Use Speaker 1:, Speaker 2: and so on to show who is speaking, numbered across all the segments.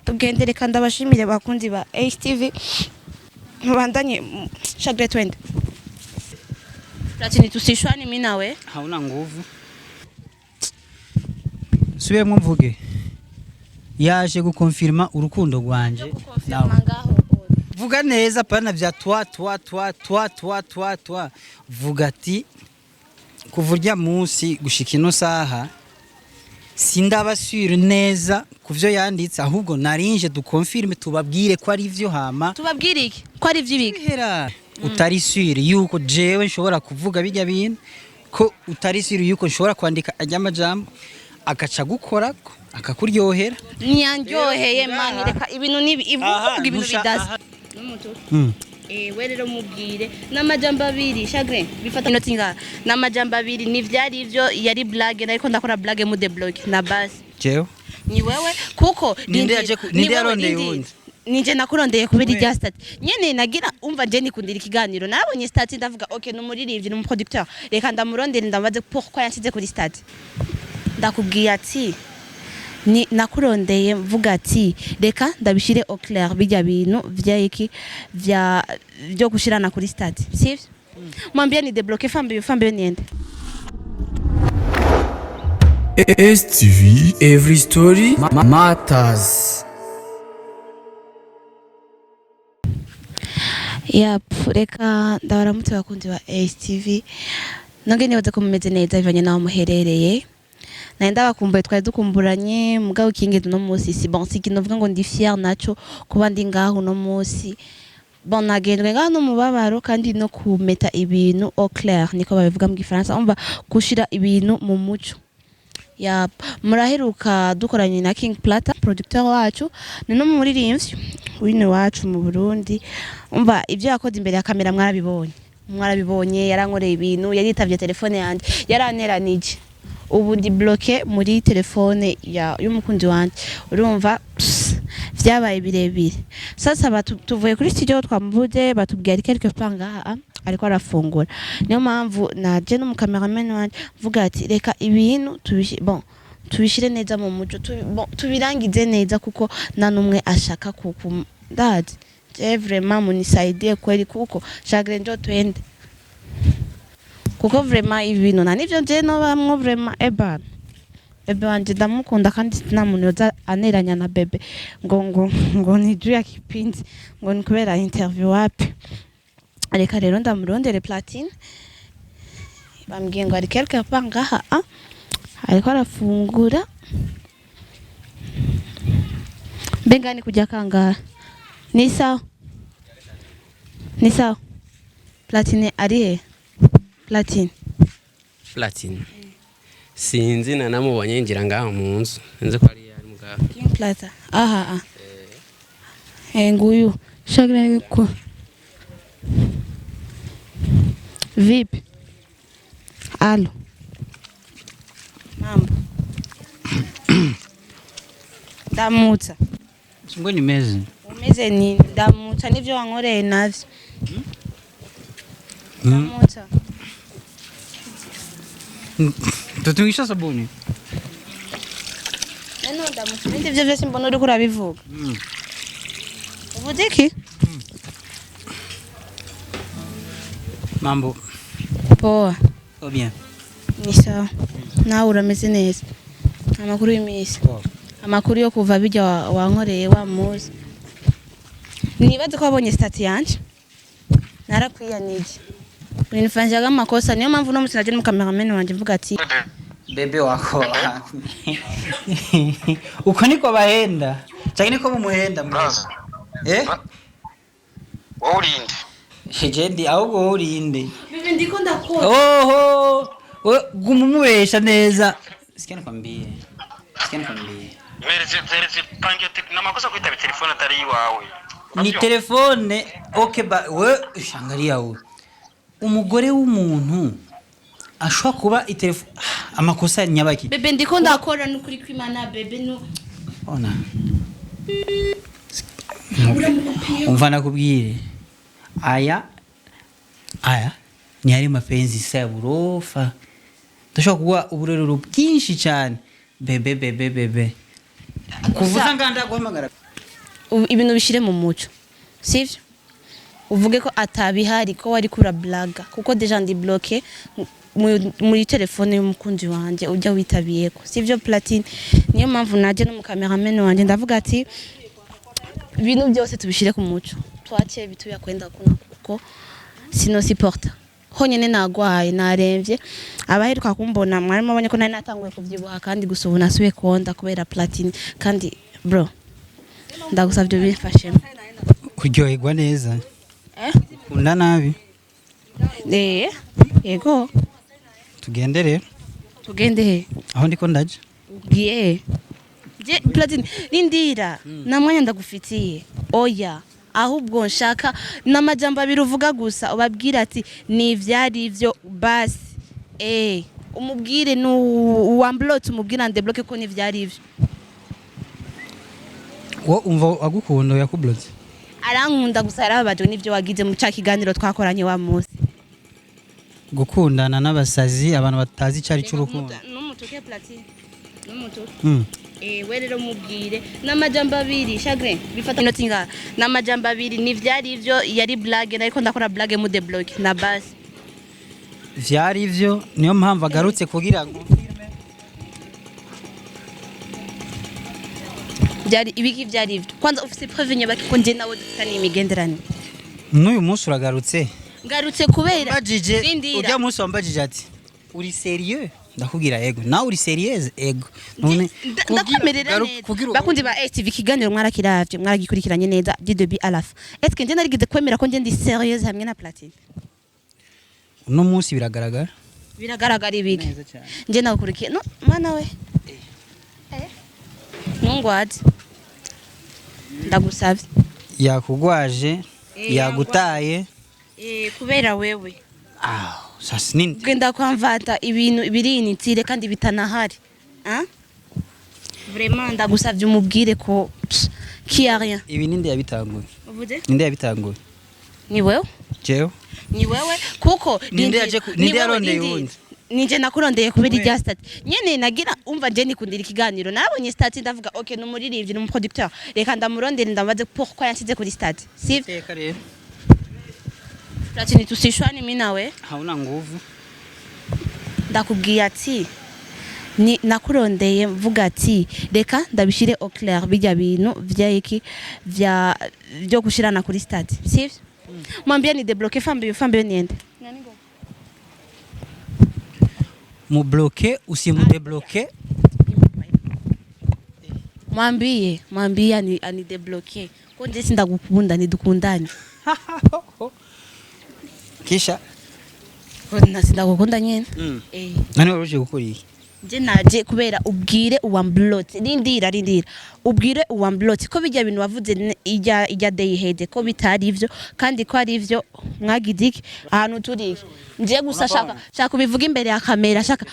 Speaker 1: tugendere kandi abashimire bakunzi ba HTV mubandanye Chagre twende Platini tusishwane mimi nawe
Speaker 2: hauna nguvu subiye mvuge yaje gukonfirma urukundo rwanje vuga neza pana vya twa vuga ati kuvurya munsi gushika ino saha sindabasure neza kuvyo yanditse ahubwo narinje dukonfirme tubabwire ko ari vyo hama
Speaker 1: tubabwire iki ko ari vy'ibika
Speaker 2: utari sure yuko jewe nshobora kuvuga bijya bintu ko utari sure yuko nshobora kwandika ajya amajambo agaca gukora akakuryohera
Speaker 1: nyanyoheye mani reka ibintu nibi ivuga ibintu bidaza n'umutu we rero mubwire n'amajambo abiri Chagrin bifata inoti inga n'amajambo abiri ni vyari ivyo yari blague ariko ndakora blague mu deblock na base
Speaker 2: jewe
Speaker 1: ni wewe kuko
Speaker 2: ninde yarondeye wundi
Speaker 1: nije nakurondeye kubera irya stat nyene nagira umva je nikundira ikiganiro narabonye stat ndavuga okay numuririmbyi n'umuproducteur reka ndamurondera ndamaze pourquoi yansize kuri stat ndakubwiye ati ni nakurondeye mvuga ati reka ndabishire au clair bijya bintu vy'iki byo gushirana kuri stat sivyo mwambie ni débloquer fambe niende
Speaker 3: STV every story matters.
Speaker 1: Reka ndabaramutse bakunzi ba STV nonge nibaza ko mumeze neza bivanye naho muherereye naenda bakumbuye twari dukumburanye mugabo kingeze no musi si bon siki novuga ngo ndi fier naco kuba ndi ngaho no musi bon nagendwe ngaho no mubabaro kandi no kumeta ibintu au clair niko babivuga mu gifaransa umva gushira ibintu mu muco muraheruka dukoranye na King Plata producteur wacu ni no muririmbyi wine wacu mu Burundi umva ivyo yakoze imbere ya kamera mwarabibonye yarankoreye ibintu yaritavye telefone yanje yaraneranije ubu ndi bloqué muri telefone y'umukunzi wanje urumva vyabaye birebire sasa tuvuye kuri studio twamuvuze batubwiye ari quelque part ngaha ariko arafungura niyo mpamvu naje no mu cameraman wanje vuga ati reka ibintu tubishire neza mu muco tubirangize neza kuko nanumwe ashaka kukumdaje je vraiment munisaidie kweli kuko Chagrin njo twende kuko vraiment ibintu nivyo je no bamwe vraiment bebe wanje ndamukunda kandi nta muntu yoza aneranya na bebe ngo ni juu ya kipindi ngo ni kubera interview wapi reka rero ndamurondere Platine bambwiye ngo ari quelque part ngaha ariko arafungura mbengani kujya kanga ni sawa Platine ari he
Speaker 4: Platine sinzi na namubonye ngira ngaho mu nzu nze ko ari yari mugaho
Speaker 1: King Plata nguyu Chagrin ko vipi alo mambo damutsa
Speaker 2: ngo nimeze
Speaker 1: umeze ni damutsa nivyo wankoreye navyo damutsa
Speaker 2: tutungisha sabuni
Speaker 1: neno damutsa bindi vyo vyose mbona uri kurabivuga uvuze iki
Speaker 2: mambo
Speaker 1: poa
Speaker 2: bien
Speaker 1: ni sawa nawe urameze neza amakuru y'imisi amakuru yo kuva bijya wankoreye wamuzi nibaze ko wabonye stat yanje narakwiyanije Nilifanyaga makosa niyo mpamvu no musinaje mu cameraman wanje mvuga ati
Speaker 2: bebe wako uko niko bahenda cyane niko bumuhenda
Speaker 5: muraza urinde
Speaker 2: jendi ahubwo urinde
Speaker 1: bebe ndiko ndakora
Speaker 2: oho gumumubesha neza sikene kwambie
Speaker 5: mereze pange na makosa kuita telefone atari iwawe
Speaker 2: ni telefone okay ba we shangaria we umugore w'umuntu ashwa kuba itelefone amakosa nyabaki
Speaker 1: bebe ndiko ndakora n'ukuri kwimana bebe no
Speaker 2: ona umvana kubwire aya ni ari mapenzi saburofa ndashaka kuba uburerero bwinshi cyane bebe kuvuza nganda guhamagara
Speaker 1: ibintu bishire mu muco sivyo uvuge ko atabihari ko wari kura blaga kuko deja ndi bloqué muri telefone y'umukunzi wanje ujya witabiye ko sivyo Platine niyo mpamvu naje no mu cameraman wanje ndavuga ati ibintu byose tubishire ku muco twache bituya kwenda kuko sino supporta honyene nagwaye naremvye abaheruka kumbona mwari mabonye ko nari natanguye kuvyibuha kandi gusubuna nasubiye konda kubera Platine kandi bro ndagusavye bifashemo
Speaker 2: kuryoherwa neza kunda nabi
Speaker 1: yego
Speaker 2: tugende rero
Speaker 1: tugende he
Speaker 2: aho ndiko ndaje
Speaker 1: je Platine nindira namwanya ndagufitiye oya ahubwo nshaka n'amajambo abiri uvuga gusa ubabwira ati ni vyari ivyo basi umubwire uwamblot umubwira ndebloke ko ni vyari ivyo
Speaker 2: wo umva agukunda yakubloze
Speaker 1: arankunda gusa yarababaje n'ivyo wagize mu kiganiro twakoranye wa munsi
Speaker 2: gukundana n'abasazi abantu batazi icari cy'urukundo
Speaker 1: n'umutuke Platine n'umutuke we rero mubwire n'amajambo abiri chagrin bifata inoti nga n'amajambo abiri ni vyari ivyo yari blague ariko ndakora blague mu deblock na base
Speaker 2: vyari ivyo niyo mpamvu agarutse kugira ngo
Speaker 1: byari ibiki byari ivyo kwanza ufise preuve nyabaki ko nje nawe dufitanye imigenderane
Speaker 2: n'uyu munsi uragarutse
Speaker 1: ngarutse kubera
Speaker 2: ujya munsi wambajije ati uri sérieux ndakubwira ego nawe uri sérieuse ego none
Speaker 1: ndakwemerera neza bakundi ba TV kiganiro mwarakiravye mwaragikurikiranye neza du début à la fin est-ce que nje narigeze kwemera ko nje ndi sérieuse hamwe na Platine
Speaker 2: uno munsi biragaragara
Speaker 1: ibiki nje nakurikiye no mana we nungwaje ndagusavye
Speaker 2: yakugwaje yagutaye
Speaker 1: kubera wewe
Speaker 2: sasa nini
Speaker 1: genda kwamvata ibintu birinitire kandi bitanahari vraiment ndagusavye umubwire ko qui a rien
Speaker 2: ibi ninde yabitanguye
Speaker 1: uvuze
Speaker 2: ninde yabitanguye
Speaker 1: ni wewe
Speaker 2: jewe
Speaker 1: ni wewe kuko
Speaker 2: ninde yarondeye wundi
Speaker 1: nije nakurondeye kubera irya stat nyene nagira umva je nikundira ikiganiro narabonye stat ndavuga okay numuririmbyi n'umuproducteur reka ndamurondera ndambaze pourquoi yansize kuri stat sivyo
Speaker 2: teka rero
Speaker 1: Platine tusishwane mimi nawe
Speaker 2: hauna nguvu
Speaker 1: ndakubwiye ati ni nakurondeye mvuga ati reka ndabishire au clair bijya bintu vyaki byo gushirana kuri stat sivyo mwambie ni débloquer fambe niende
Speaker 2: mu bloquer usimu débloquer
Speaker 1: mwambie ani débloquer ko nje sindagukunda ni dukundane
Speaker 2: kisha
Speaker 1: sindagukunda nyene
Speaker 2: nani waruje gukora iki
Speaker 1: nje naje kubera ubwire uwamblot rindira ubwire uwamblot ko bijya bintu wavuze ijya day head ko bitari ivyo kandi ko ari ivyo mwagidiki ahantu turi nje gusa shaka kubivuga imbere ya kamera shaka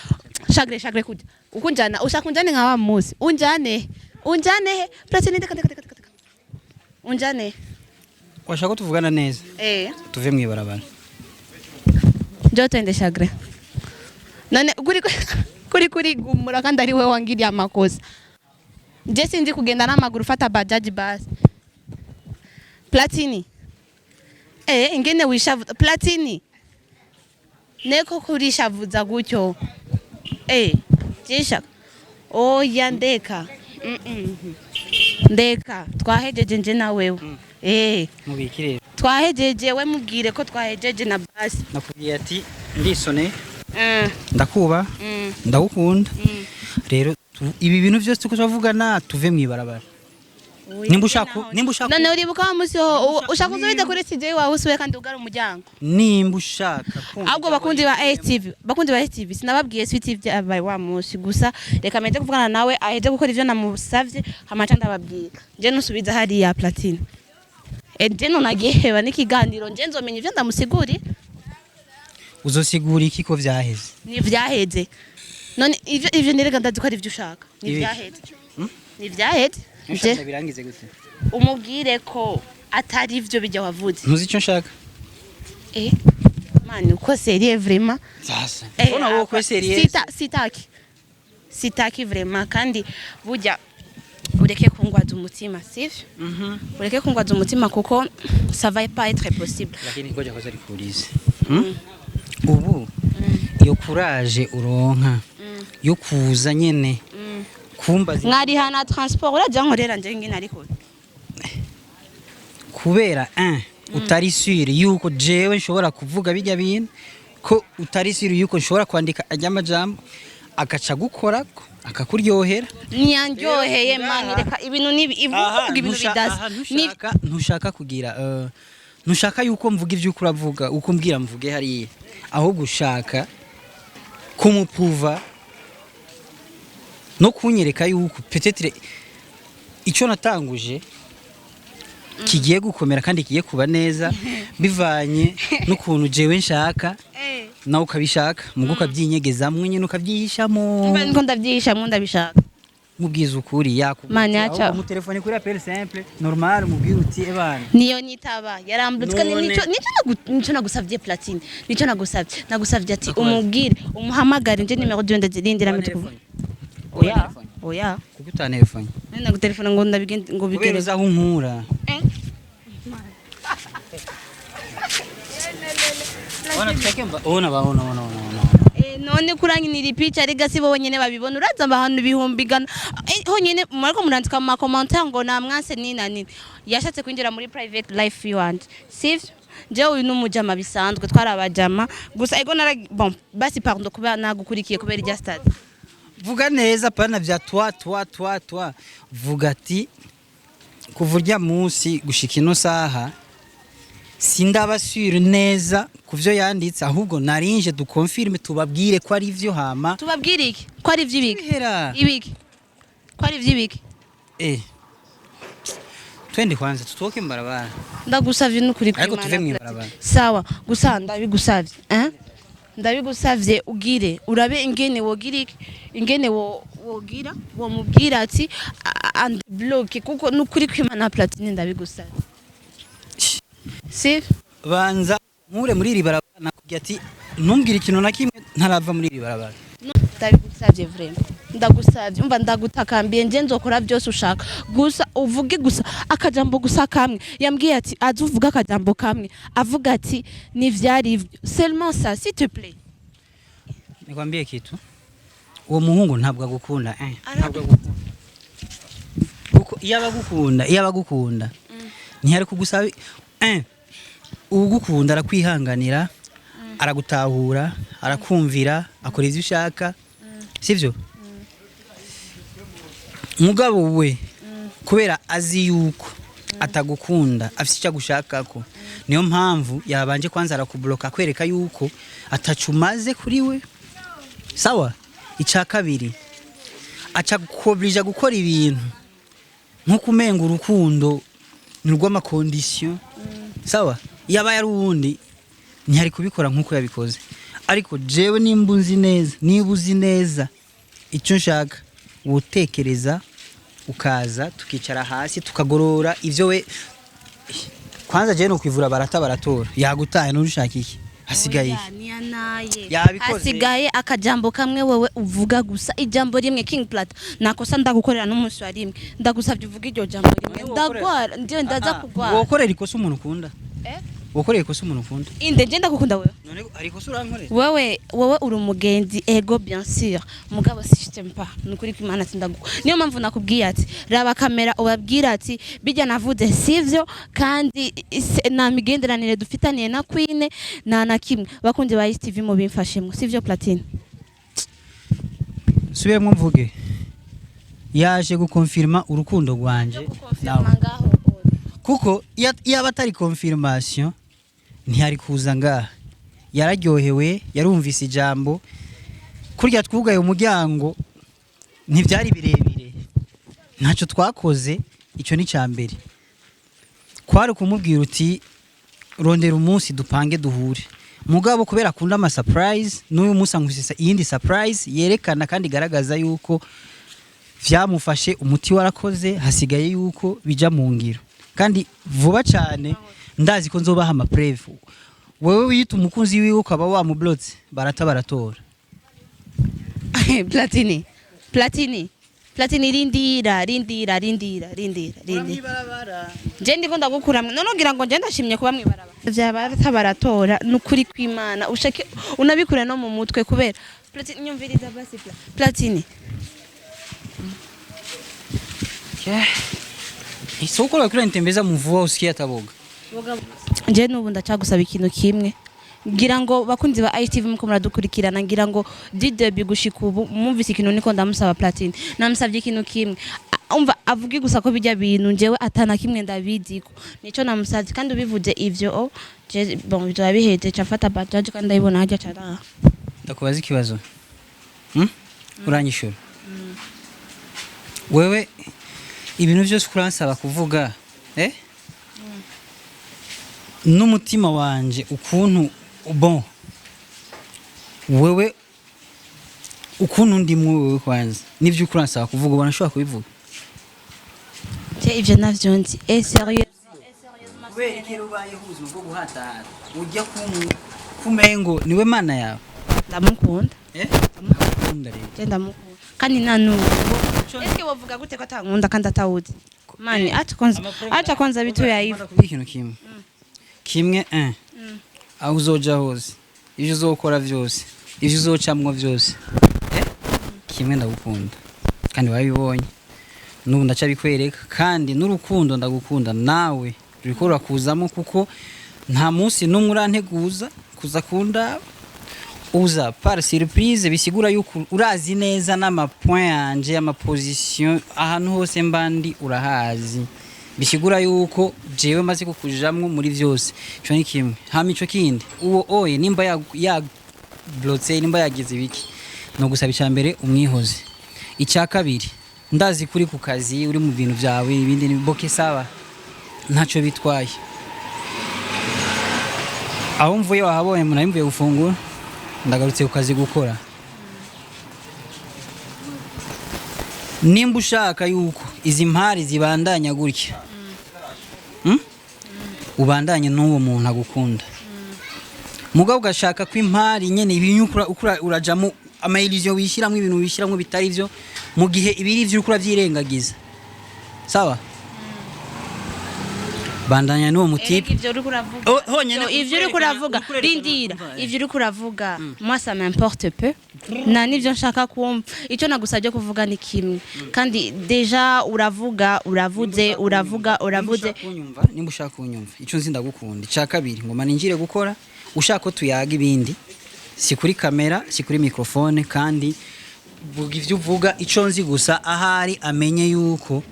Speaker 1: shagre kujya ukunjana ushaka unjane nka wa musi unjane Platine ndeka unjane
Speaker 2: washaka tuvugana neza tuve mwibarabara
Speaker 1: Jotende shagre none kuri gumura kandi ari we wangiriye amakosa je sinzi kugenda n'amaguru fata bajaji basi Platine ingene wishavuza Platine neko kurishavuza gutyo jesha oya ndeka twahejeje nje na wewe
Speaker 2: mubikire
Speaker 1: twahejeje we mubwire ko twahejeje na basi
Speaker 2: nakubwiye ati ndisone ndakuba ndagukunda rero ibi bintu byose tuko tuvugana tuve mwibarabara nimba ushaka
Speaker 1: none uribuka wa musi ushaka uzubide kuri studio wawe usuye kandi ugara umuryango
Speaker 2: nimba ushaka
Speaker 1: ahubwo bakundi ba TV sinababwiye Sweet TV abaye wa musi gusa reka mete kuvugana nawe aheje gukora ivyo namusavye hamaca ndababwira je nusubiza hari ya Platine je nonagiheba n'ikiganiro nje nzomenya ivyo ndamusiguri
Speaker 2: uzosigura iki ko vyaheze
Speaker 1: ni vyaheze none ivyo nirega ndazi ko ari ivyo ushaka ni vyaheze
Speaker 2: nje birangize gute
Speaker 1: umubwire ko atari ivyo bijya wavuze
Speaker 2: ntuzi icyo nshaka
Speaker 1: mani uko serie vraiment
Speaker 2: sasa ona wo ko serie
Speaker 1: sitaki vraiment kandi burya ureke kungwaza umutima sivyo ureke kungwaza umutima kuko ça va pas être possible
Speaker 2: lakini ngoja kwanza nikuulize ubu iyo courage uronka yo kuza nyene kumbaza
Speaker 1: mwari hana transport uraja nkorera nje ngina ariko
Speaker 2: kubera utari sure yuko jewe nshobora kuvuga bijya bintu ko utari sure yuko nshobora kwandika ajamajambo agaca gukorako akakuryohera
Speaker 1: nyanjoheye mani reka ibintu nibi ivuga ibintu bidasa
Speaker 2: ntushaka kugira ntushaka yuko mvuga ivyo ukuravuga uko mbwira mvuge hariye aho gushaka kumupuva no kunyereka yuko peut-être ico natanguje kigiye gukomera kandi kigiye kuba neza bivanye n'ukuntu jewe nshaka nawe ukabishaka mugo ukabyinyegezamwe nyine ukabyihishamo
Speaker 1: ngo ndabyihishamo ndabishaka
Speaker 2: mubwiza ukuri
Speaker 1: yakubwira
Speaker 2: mu telefone kuri appel simple normal mubwira uti ebana
Speaker 1: niyo nitaba yarambutswe nico nagusavye platine nico nagusavye ati umubwire umuhamagare nje nimero de ndazirindira mituko oya
Speaker 2: kuguta telefone
Speaker 1: nenda gutelefona ngo ndabigende ngo
Speaker 2: bigereza aho nkura Ona tukemba ona none
Speaker 1: kuranginira picha ari gasi bo nyene babibona uraza abantu bihumbigana honyene mariko murandika mu commentaire ngo namwanse nina nini yashatse kwinjira muri private life yandi sivyo je uyu numujama bisanzwe twarabajama gusa ego bon basi pardon kuba nagukurikiye kubera irya stade
Speaker 2: vuga neza pana vya twa vuga ati kuvurya munsi gushika ino saha sindabasure neza kuvyo yanditse ahubwo narinje dukonfirme tubabwire ko ari ivyo hama
Speaker 1: tubabwire iki ko ari ibiki ko ari ivy'ibiki
Speaker 2: twende kwanza tutoke mbarabara
Speaker 1: ndagusavye n'ukuri
Speaker 2: ariko tuve mwibarabara
Speaker 1: sawa gusa ndabigusavye ndabigusavye ugire urabe ingene wogira iki ingene wogira wo mubwira ati and block kuko n'ukuri kwimana platine ndabigusavye si
Speaker 2: banza nkure muri iri barabara nakubwiye ati ntumbwire ikintu na kimwe ntarava muri iri barabara
Speaker 1: ndabigusavye vraiment ndagusavye umva ndagutakambiye nje nzokora byose ushaka gusa uvuge gusa akajambo gusa kamwe yambwiye ati azuvuga akajambo kamwe avuga ati ni vyari seulement ça s'il te plaît
Speaker 2: nikwambie kitu uwo muhungu ntabwo agukunda ntabwo agukunda kuko iyo abagukunda ntiyari kugusaba ugukunda arakwihanganira aragutahura arakumvira akora ivyo ushaka sivyo mugabo we kubera azi yuko atagukunda afite icyo gushakako niyo mpamvu yabanje kwanza arakubloka kwereka yuko atacumaze kuri we sawa icya kabiri aca kuobliga gukora ibintu nko kumenga urukundo ni rw'amakondisiyo sawa yaba yari uwundi ntihari kubikora nk'uko yabikoze ariko jewe nimba uzi neza icyo nshaka wotekereza ukaza tukicara hasi tukagorora ivyo we kwanza je no kwivura baratora yagutaye n'urushaka iki hasigaye
Speaker 1: hasigaye akajambo kamwe wewe uvuga gusa ijambo rimwe King Plata nakosa ndagukorera n'umunsi wa rimwe ndagusavye uvuga iryo jambo rimwe ndagwara ndio ndaza kugwara
Speaker 2: wokorera ikosa umuntu ukunda wokorera ikosa umuntu ukunda
Speaker 1: inde je ndagukunda wewe
Speaker 2: none ariko urankorera
Speaker 1: wewe uri umugenzi ego bien sûr mugabo system pa nukuri kwimana tindagu niyo mpamvu nakubwiye ati raba kamera ubabwira ati bijya navuze sivyo kandi na migenderanire dufitaniye na Queen na kimwe bakunze ba TV mu bimfashemo sivyo Platine
Speaker 2: subiremo mvuge yaje gukonfirma urukundo rwanje kuko yaba atari confirmation ntihari kuza ngaha yararyohewe yarumvise ijambo kurya twugaye umuryango ntibyari birebire ntacyo twakoze icyo ni cyambere kwari kumubwira uti rondera umunsi dupange duhure mugabo kubera akunda ama surprise n'uyu munsi angusisa iyindi surprise yerekana kandi garagaza yuko vyamufashe umuti warakoze hasigaye yuko bija mu ngiro kandi vuba cyane ndazi ko nzobaha ama preve wewe wita umukunzi wiwe ukaba wamublotse baratora
Speaker 1: Platini Platini rindira. Je ndiko ndagukura none ugira ngo je ndashimye kuba mwibaraba. Vyaba baratora nukuri kw'Imana ushake unabikure no mu mutwe kubera Platini nyumviriza basi Platini.
Speaker 2: Isoko la kula nitembeza mvua usikia taboga.
Speaker 1: Je nubu ndacagusaba ikintu kimwe. Ngira ngo bakunzi ba ITV muko muradukurikirana ngira ngo DW gushika ubu mumvise ikintu niko ndamusaba Platini. Namusavye ikintu kimwe. Umva avugi gusa ko bijya bintu njewe atana kimwe ndabiziko. Nico namusavye kandi ubivuze ivyo je bon byo yabihete cafata bajaje kandi ndayibona hajya cara.
Speaker 2: Ndakubaza ikibazo. Uranyishura. Wewe ibintu byose kuransaba kuvuga n'umutima wanje ukuntu bon wewe ukuntu ndimwe wewe kwanza nivyo kuransaba kuvuga ubona shobora kubivuga
Speaker 1: je ivyo navyo nzi sérieux
Speaker 2: kubera ikero ubaye huzuma bwo guhatara ujya kumengo niwe mana yawe
Speaker 1: ndamukunda
Speaker 2: ndamukunda rero
Speaker 1: je ndamukunda kandi nanu eske wovuga gute ko atankunda kandi atawuzi mani acha kwanza bitu ya hivi
Speaker 2: ikintu kimwe aho uzoja hose ivyo uzokora vyose ivyo uzocamwo vyose kimwe ndagukunda kandi wabibonye nubu ndacabikwereka kandi n'urukundo ndagukunda nawe ruriko rurakuzamo kuko nta munsi n'umwe uranteguza kuza kundaba uza par surprise bisigura yuko urazi neza n'amapoint yanje y'amaposition ahantu hose mbandi urahazi bisigura yuko jewe maze kukujamwo muri vyose cyo ni kimwe hama ico kindi uwo oye nimba ya blotte nimba yagize biki no gusaba icambere umwihoze icya kabiri ndazi kuri ku kazi uri mu bintu byawe ibindi ni boke sawa ntaco bitwaye aho mvuye wahabonye munayimvuye gufungura ndagarutse ku kazi gukora nimba ushaka yuko izi mpari zibandanya gutya ubandanye n'uwo muntu agukunda mugabo ugashaka ko impari nyene ibinyukura urajamo amayilizio wishyiramo ibintu wishyiramo bitari byo mu gihe ibiri byo ukura byirengagiza sawa bandanya n'uwo mutipe
Speaker 1: ivyo uri kuravuga ivyo uri kuravuga rindira ivyo uri kuravuga moi ça m'importe peu na nivyo nshaka kumva ico nagusabye kuvuga ni kimwe kandi deja uravuze
Speaker 2: nimba ushaka kunyumva ico nzi ndagukunda ica kabiri ngo maningire gukora ushaka ko tuyaga ibindi si kuri kamera si kuri microphone kandi vuga ivyo uvuga ico nzi gusa ahari amenye yuko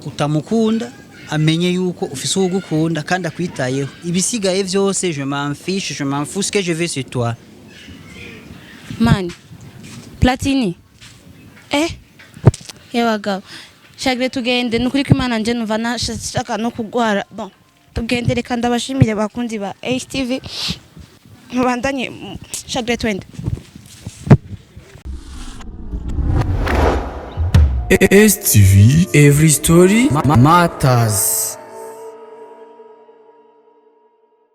Speaker 2: utamukunda amenye yuko ufise ugukunda kandi akwitayeho ibisigaye vyose je m'en fiche je m'en fous ce que je veux sur toi
Speaker 1: man Platini yewaga shagre tugende nukuri ko Imana nje numva nashaka no kugwara bon tugende reka ndabashimire bakundi ba HTV mubandanye shagre twende
Speaker 3: STV, every story matters.